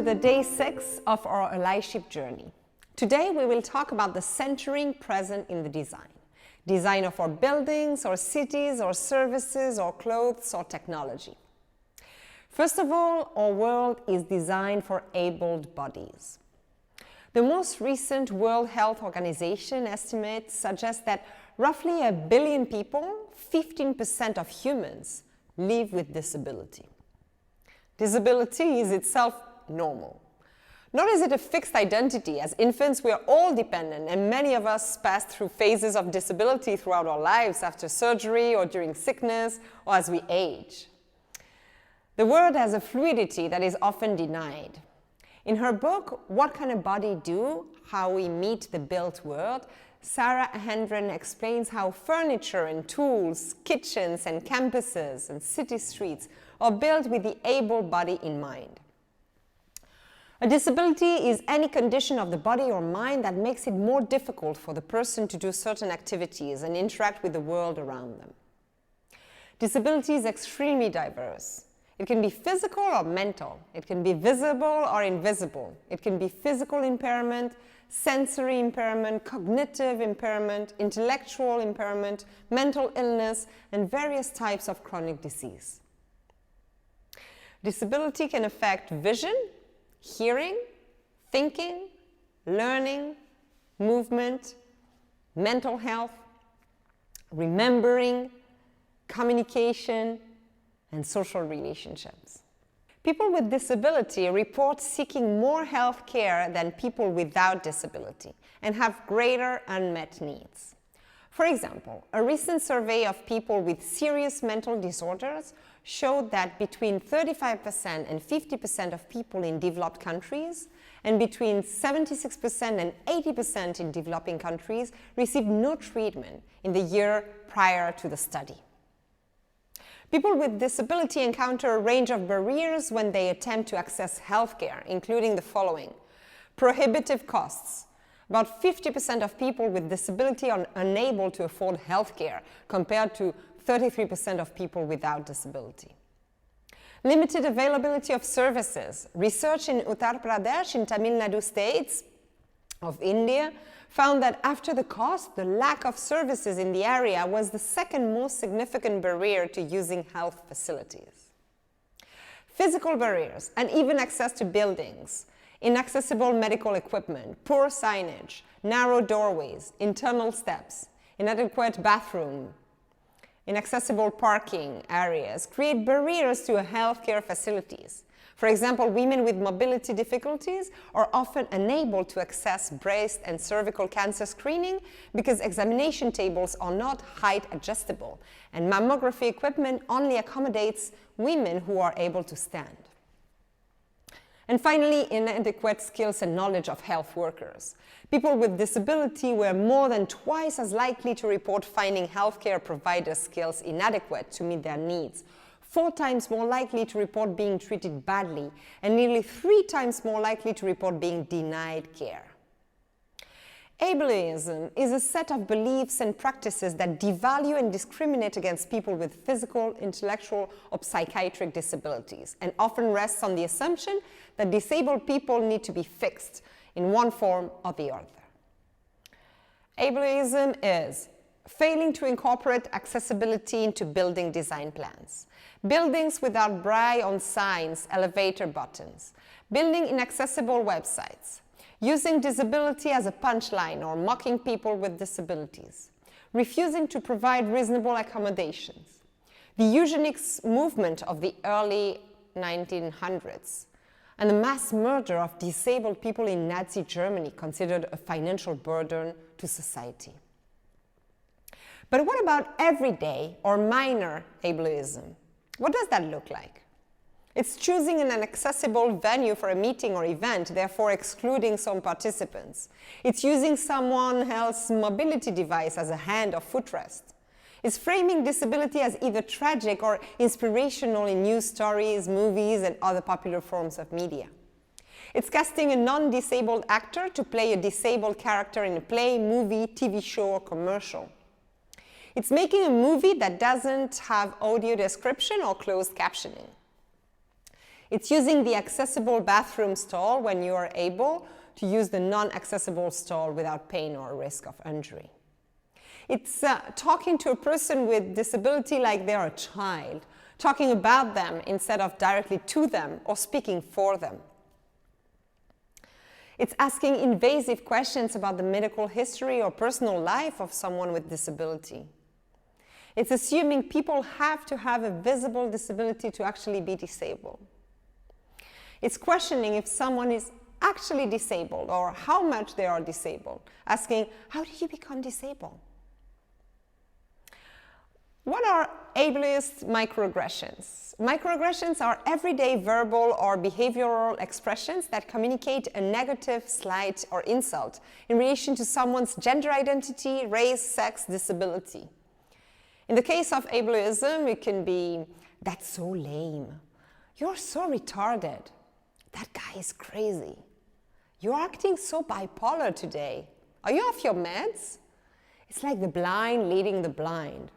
the day 6 of our Allyship Journey. Today we will talk about the centering present in the design. Design of our buildings, or cities, or services, or clothes, or technology. First of all, our world is designed for abled bodies. The most recent World Health Organization estimates suggest that roughly 1 billion people, 15% of humans, live with disability. Disability is itself normal. Nor is it a fixed identity. As infants, we are all dependent, and many of us pass through phases of disability throughout our lives, after surgery or during sickness or as we age. The world has a fluidity that is often denied. In her book, What Can a Body Do? How We Meet the Built World, Sara Hendren explains how furniture and tools, kitchens and campuses and city streets are built with the able body in mind. A disability is any condition of the body or mind that makes it more difficult for the person to do certain activities and interact with the world around them. Disability is extremely diverse. It can be physical or mental. It can be visible or invisible. It can be physical impairment, sensory impairment, cognitive impairment, intellectual impairment, mental illness, and various types of chronic disease. Disability can affect vision, hearing, thinking, learning, movement, mental health, remembering, communication, and social relationships. People with disability report seeking more health care than people without disability and have greater unmet needs. For example, a recent survey of people with serious mental disorders showed that between 35% and 50% of people in developed countries and between 76% and 80% in developing countries received no treatment in the year prior to the study. People with disability encounter a range of barriers when they attempt to access healthcare, including the following: prohibitive costs. About 50% of people with disability are unable to afford healthcare, compared to 33% of people without disability. Limited availability of services. Research in Uttar Pradesh in Tamil Nadu states of India found that after the cost, the lack of services in the area was the second most significant barrier to using health facilities. Physical barriers, uneven access to buildings, inaccessible medical equipment, poor signage, narrow doorways, internal steps, inadequate bathroom, inaccessible parking areas create barriers to healthcare facilities. For example, women with mobility difficulties are often unable to access breast and cervical cancer screening because examination tables are not height adjustable, and mammography equipment only accommodates women who are able to stand. And finally, inadequate skills and knowledge of health workers. People with disability were more than twice as likely to report finding healthcare provider skills inadequate to meet their needs, 4 times more likely to report being treated badly, and nearly 3 times more likely to report being denied care. Ableism is a set of beliefs and practices that devalue and discriminate against people with physical, intellectual, or psychiatric disabilities, and often rests on the assumption that disabled people need to be fixed in one form or the other. Ableism is failing to incorporate accessibility into building design plans, buildings without braille on signs, elevator buttons, building inaccessible websites, using disability as a punchline or mocking people with disabilities, refusing to provide reasonable accommodations, the eugenics movement of the early 1900s, and the mass murder of disabled people in Nazi Germany, considered a financial burden to society. But what about everyday or minor ableism? What does that look like? It's choosing an inaccessible venue for a meeting or event, therefore excluding some participants. It's using someone else's mobility device as a hand or footrest. It's framing disability as either tragic or inspirational in news stories, movies, and other popular forms of media. It's casting a non-disabled actor to play a disabled character in a play, movie, TV show, or commercial. It's making a movie that doesn't have audio description or closed captioning. It's using the accessible bathroom stall when you are able to use the non-accessible stall without pain or risk of injury. It's talking to a person with disability like they're a child, talking about them instead of directly to them or speaking for them. It's asking invasive questions about the medical history or personal life of someone with disability. It's assuming people have to have a visible disability to actually be disabled. It's questioning if someone is actually disabled or how much they are disabled, asking, how did you become disabled? What are ableist microaggressions? Microaggressions are everyday verbal or behavioral expressions that communicate a negative slight or insult in relation to someone's gender identity, race, sex, disability. In the case of ableism, it can be, that's so lame. You're so retarded. That guy is crazy. You're acting so bipolar today. Are you off your meds? It's like the blind leading the blind.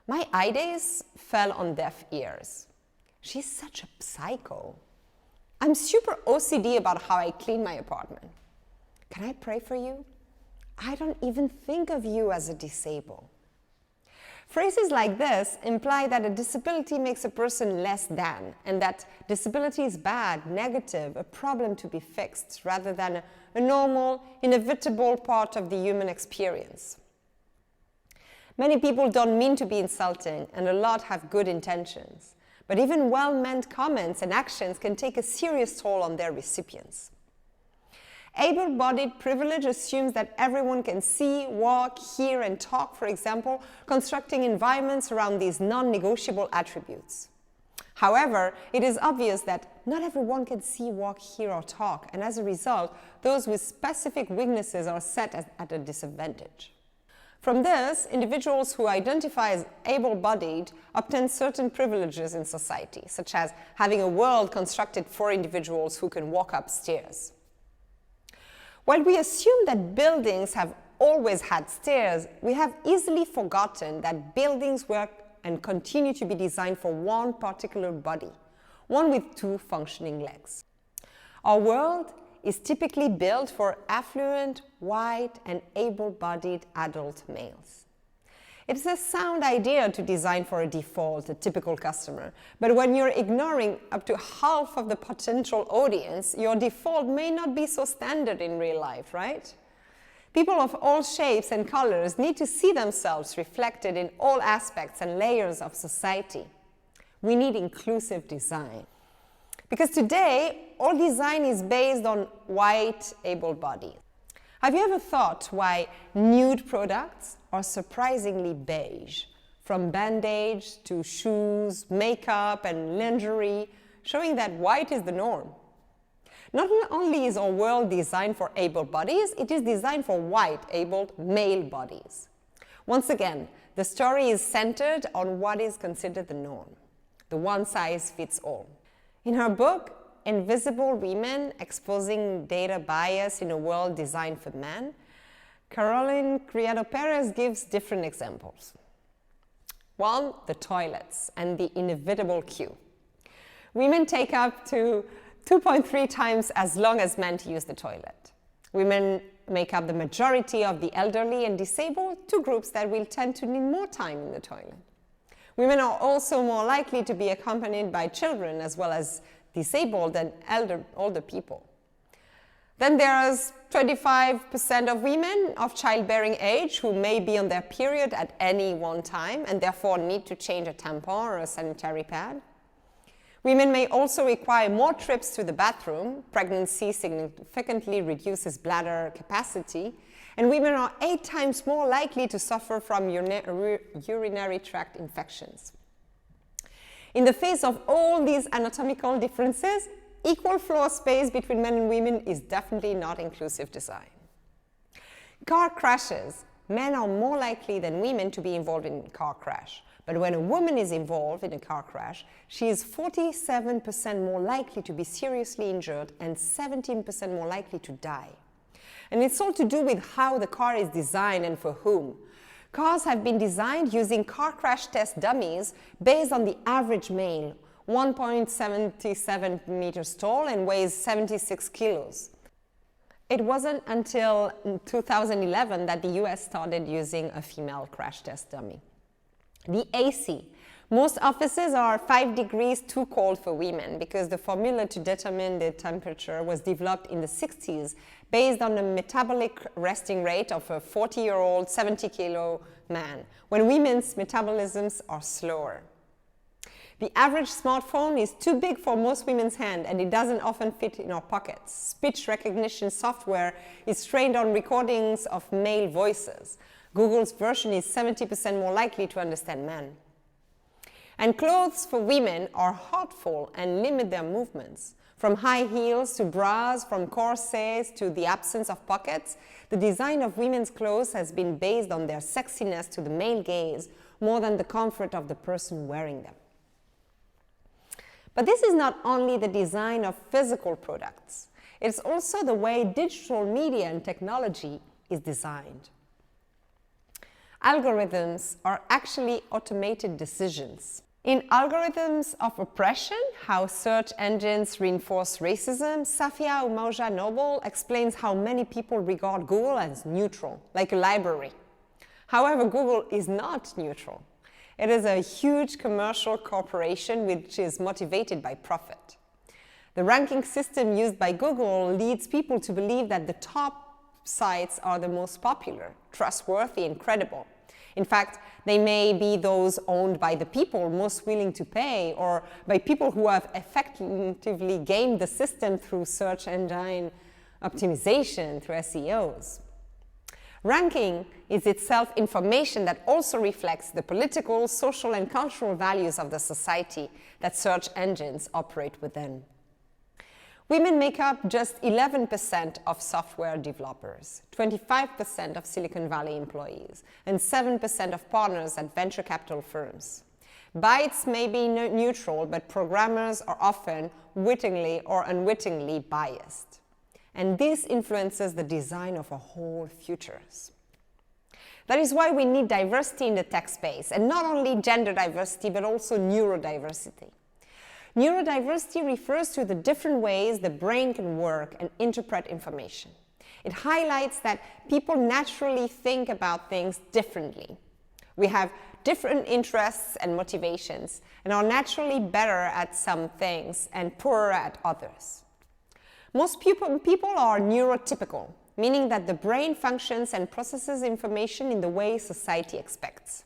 My eye days fell on deaf ears. She's such a psycho. I'm super OCD about how I clean my apartment. Can I pray for you? I don't even think of you as a disabled. Phrases like this imply that a disability makes a person less than, and that disability is bad, negative, a problem to be fixed, rather than a normal, inevitable part of the human experience. Many people don't mean to be insulting, and a lot have good intentions. But even well-meant comments and actions can take a serious toll on their recipients. Able-bodied privilege assumes that everyone can see, walk, hear, and talk, for example, constructing environments around these non-negotiable attributes. However, it is obvious that not everyone can see, walk, hear, or talk, and as a result, those with specific weaknesses are set at a disadvantage. From this, individuals who identify as able-bodied obtain certain privileges in society, such as having a world constructed for individuals who can walk upstairs. While we assume that buildings have always had stairs, we have easily forgotten that buildings were and continue to be designed for one particular body, one with two functioning legs. Our world is typically built for affluent, white, and able-bodied adult males. It's a sound idea to design for a default, a typical customer, but when you're ignoring up to half of the potential audience, your default may not be so standard in real life, right? People of all shapes and colors need to see themselves reflected in all aspects and layers of society. We need inclusive design. Because today, all design is based on white, able-bodied. Have you ever thought why nude products are surprisingly beige? From bandage to shoes, makeup, and lingerie, showing that white is the norm. Not only is our world designed for able bodies, it is designed for white, abled male bodies. Once again, the story is centered on what is considered the norm, the one-size-fits-all. In her book, Invisible Women, Exposing Data Bias in a World Designed for Men, Caroline Criado-Perez gives different examples. One, the toilets and the inevitable queue. Women take up to 2.3 times as long as men to use the toilet. Women make up the majority of the elderly and disabled, two groups that will tend to need more time in the toilet. Women are also more likely to be accompanied by children as well as disabled and older people. Then there's 25% of women of childbearing age who may be on their period at any one time and therefore need to change a tampon or a sanitary pad. Women may also require more trips to the bathroom. Pregnancy significantly reduces bladder capacity, and women are 8 times more likely to suffer from urinary tract infections. In the face of all these anatomical differences, equal floor space between men and women is definitely not inclusive design. Car crashes. Men are more likely than women to be involved in a car crash. But when a woman is involved in a car crash, she is 47% more likely to be seriously injured and 17% more likely to die. And it's all to do with how the car is designed and for whom. Cars have been designed using car crash test dummies based on the average male, 1.77 meters tall and weighs 76 kilos. It wasn't until 2011 that the US started using a female crash test dummy. The AC. Most offices are 5 degrees too cold for women because the formula to determine the temperature was developed in the 60s based on the metabolic resting rate of a 40-year-old, 70-kilo man, when women's metabolisms are slower. The average smartphone is too big for most women's hand and it doesn't often fit in our pockets. Speech recognition software is trained on recordings of male voices. Google's version is 70% more likely to understand men. And clothes for women are hurtful and limit their movements. From high heels to bras, from corsets to the absence of pockets, the design of women's clothes has been based on their sexiness to the male gaze more than the comfort of the person wearing them. But this is not only the design of physical products, it's also the way digital media and technology is designed. Algorithms are actually automated decisions. In Algorithms of Oppression, How Search Engines Reinforce Racism, Safia Umoja Noble explains how many people regard Google as neutral, like a library. However, Google is not neutral. It is a huge commercial corporation which is motivated by profit. The ranking system used by Google leads people to believe that the top sites are the most popular, trustworthy, and credible. In fact, they may be those owned by the people most willing to pay or by people who have effectively gamed the system through search engine optimization, through SEOs. Ranking is itself information that also reflects the political, social, and cultural values of the society that search engines operate within. Women make up just 11% of software developers, 25% of Silicon Valley employees, and 7% of partners at venture capital firms. Bites may be neutral, but programmers are often wittingly or unwittingly biased. And this influences the design of our whole futures. That is why we need diversity in the tech space, and not only gender diversity, but also neurodiversity. Neurodiversity refers to the different ways the brain can work and interpret information. It highlights that people naturally think about things differently. We have different interests and motivations, and are naturally better at some things and poorer at others. Most people are neurotypical, meaning that the brain functions and processes information in the way society expects.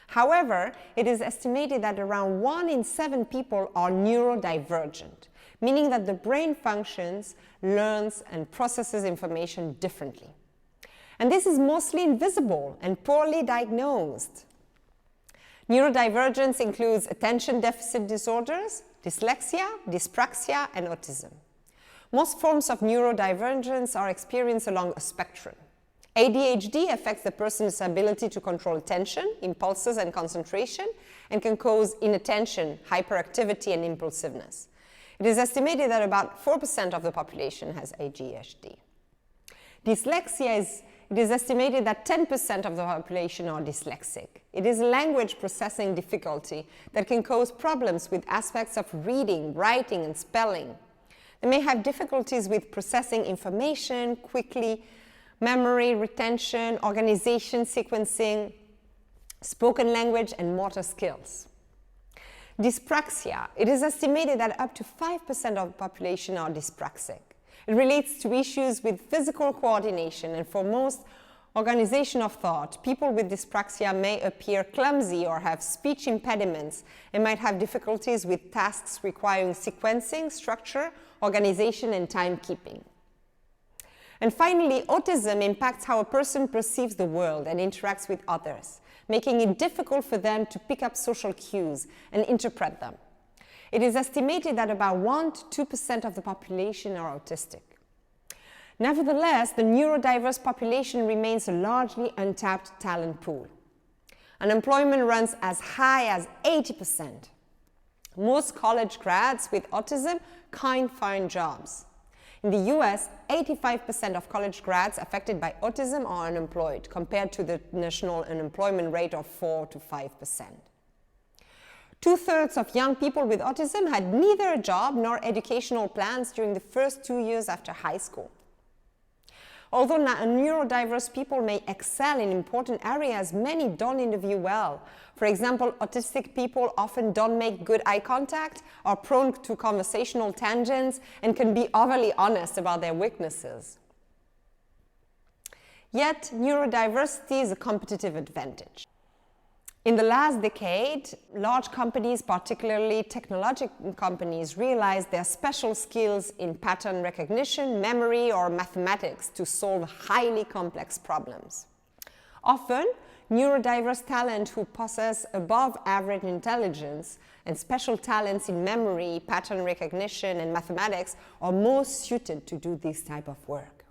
However, it is estimated that around 1 in 7 people are neurodivergent, meaning that the brain functions, learns, and processes information differently. And this is mostly invisible and poorly diagnosed. Neurodivergence includes attention deficit disorders, dyslexia, dyspraxia, and autism. Most forms of neurodivergence are experienced along a spectrum. ADHD affects the person's ability to control attention, impulses, and concentration, and can cause inattention, hyperactivity, and impulsiveness. It is estimated that about 4% of the population has ADHD. Dyslexia it is estimated that 10% of the population are dyslexic. It is a language processing difficulty that can cause problems with aspects of reading, writing, and spelling. They may have difficulties with processing information quickly, memory, retention, organization, sequencing, spoken language, and motor skills. Dyspraxia. It is estimated that up to 5% of the population are dyspraxic. It relates to issues with physical coordination, and for most organization of thought, people with dyspraxia may appear clumsy or have speech impediments and might have difficulties with tasks requiring sequencing, structure, organization, and timekeeping. And finally, autism impacts how a person perceives the world and interacts with others, making it difficult for them to pick up social cues and interpret them. It is estimated that about 1 to 2% of the population are autistic. Nevertheless, the neurodiverse population remains a largely untapped talent pool. Unemployment runs as high as 80%. Most college grads with autism can't find jobs. In the US, 85% of college grads affected by autism are unemployed, compared to the national unemployment rate of 4 to 5%. 2/3 of young people with autism had neither a job nor educational plans during the first 2 years after high school. Although neurodiverse people may excel in important areas, many don't interview well. For example, autistic people often don't make good eye contact, are prone to conversational tangents, and can be overly honest about their weaknesses. Yet, neurodiversity is a competitive advantage. In the last decade, large companies, particularly technological companies, realized their special skills in pattern recognition, memory, or mathematics to solve highly complex problems. Often, neurodiverse talent who possess above-average intelligence and special talents in memory, pattern recognition, and mathematics are most suited to do this type of work.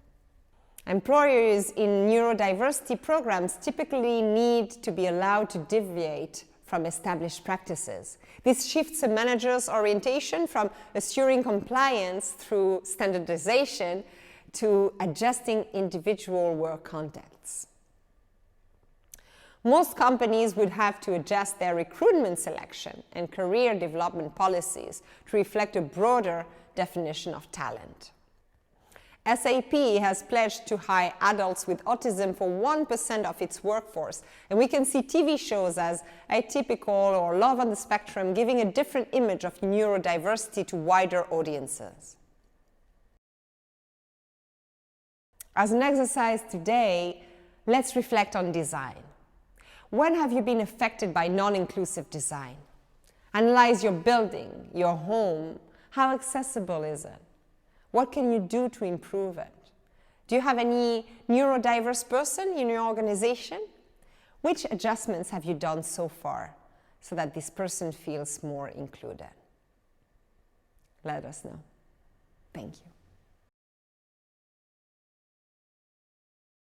Employers in neurodiversity programs typically need to be allowed to deviate from established practices. This shifts a manager's orientation from assuring compliance through standardization to adjusting individual work contexts. Most companies would have to adjust their recruitment selection and career development policies to reflect a broader definition of talent. SAP has pledged to hire adults with autism for 1% of its workforce, and we can see TV shows as Atypical or Love on the Spectrum giving a different image of neurodiversity to wider audiences. As an exercise today, let's reflect on design. When have you been affected by non-inclusive design? Analyze your building, your home. How accessible is it? What can you do to improve it? Do you have any neurodiverse person in your organization? Which adjustments have you done so far so that this person feels more included? Let us know. Thank you.